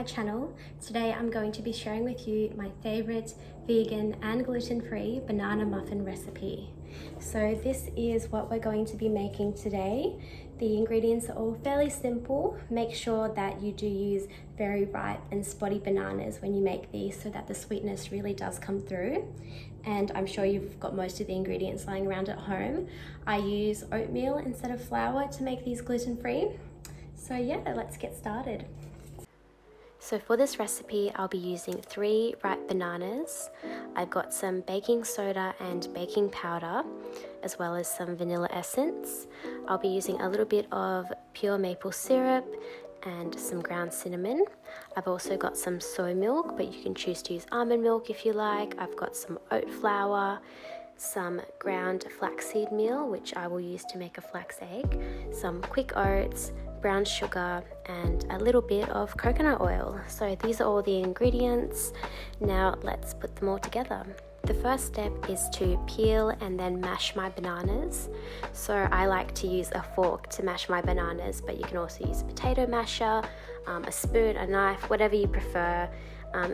channel. Today I'm going to be sharing with you my favorite vegan and gluten-free banana muffin recipe. So this is what we're going to be making today. The ingredients are all fairly simple. Make sure that you do use very ripe and spotty bananas when you make these so that the sweetness really does come through. And I'm sure you've got most of the ingredients lying around at home. I use oatmeal instead of flour to make these gluten-free. So yeah, let's get started. So for this recipe, I'll be using 3 ripe bananas. I've got some baking soda and baking powder, as well as some vanilla essence. I'll be using a little bit of pure maple syrup and some ground cinnamon. I've also got some soy milk, but you can choose to use almond milk if you like. I've got some oat flour, some ground flaxseed meal, which I will use to make a flax egg, some quick oats, brown sugar, and a little bit of coconut oil. So these are all the ingredients. Now let's put them all together. The first step is to peel and then mash my bananas. So I like to use a fork to mash my bananas, but you can also use a potato masher, a spoon, a knife, whatever you prefer.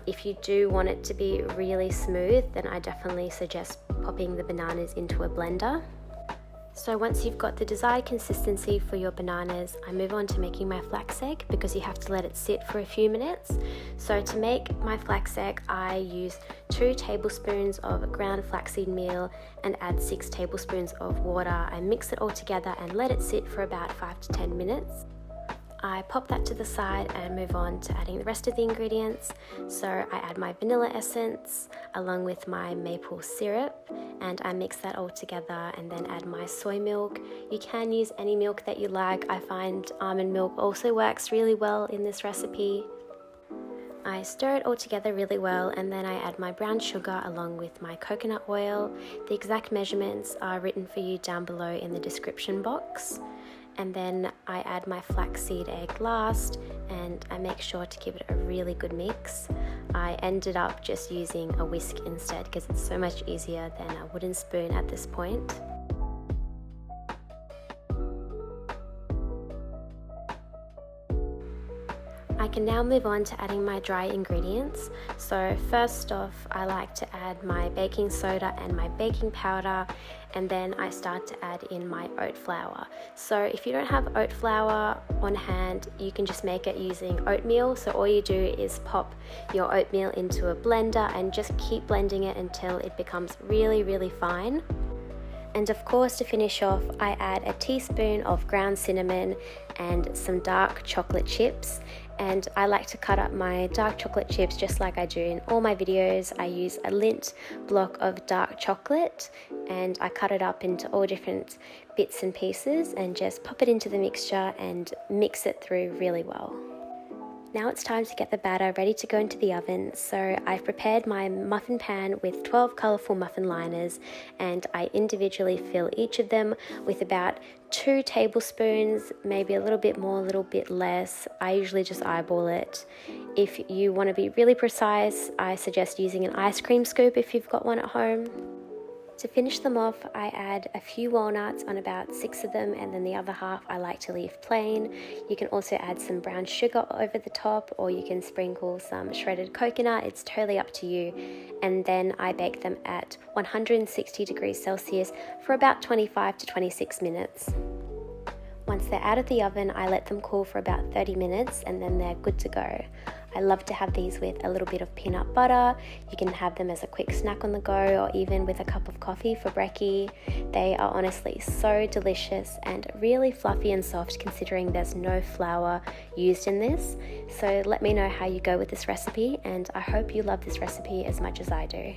If you do want it to be really smooth, then I definitely suggest popping the bananas into a blender. So once you've got the desired consistency for your bananas, I move on to making my flax egg because you have to let it sit for a few minutes. So to make my flax egg, I use 2 tablespoons of ground flaxseed meal and add 6 tablespoons of water. I mix it all together and let it sit for about 5 to 10 minutes. I pop that to the side and move on to adding the rest of the ingredients. So I add my vanilla essence along with my maple syrup, and I mix that all together and then add my soy milk. You can use any milk that you like. I find almond milk also works really well in this recipe. I stir it all together really well, and then I add my brown sugar along with my coconut oil. The exact measurements are written for you down below in the description box. And then I add my flaxseed egg last, and I make sure to give it a really good mix. I ended up just using a whisk instead because it's so much easier than a wooden spoon at this point. I can now move on to adding my dry ingredients. So first off, I like to add my baking soda and my baking powder, and then I start to add in my oat flour. So if you don't have oat flour on hand, you can just make it using oatmeal. So all you do is pop your oatmeal into a blender and just keep blending it until it becomes really, really fine. And of course, to finish off, I add a teaspoon of ground cinnamon and some dark chocolate chips. And I like to cut up my dark chocolate chips just like I do in all my videos. I use a lint block of dark chocolate and I cut it up into all different bits and pieces and just pop it into the mixture and mix it through really well. Now it's time to get the batter ready to go into the oven. So I've prepared my muffin pan with 12 colourful muffin liners, and I individually fill each of them with about 2 tablespoons, maybe a little bit more, a little bit less. I usually just eyeball it. If you want to be really precise, I suggest using an ice cream scoop if you've got one at home. To finish them off, I add a few walnuts on about 6 of them, and then the other half I like to leave plain. You can also add some brown sugar over the top, or you can sprinkle some shredded coconut. It's totally up to you. And then I bake them at 160 degrees Celsius for about 25 to 26 minutes. Once they're out of the oven, I let them cool for about 30 minutes and then they're good to go. I love to have these with a little bit of peanut butter. You can have them as a quick snack on the go or even with a cup of coffee for brekkie. They are honestly so delicious and really fluffy and soft considering there's no flour used in this. So let me know how you go with this recipe, and I hope you love this recipe as much as I do.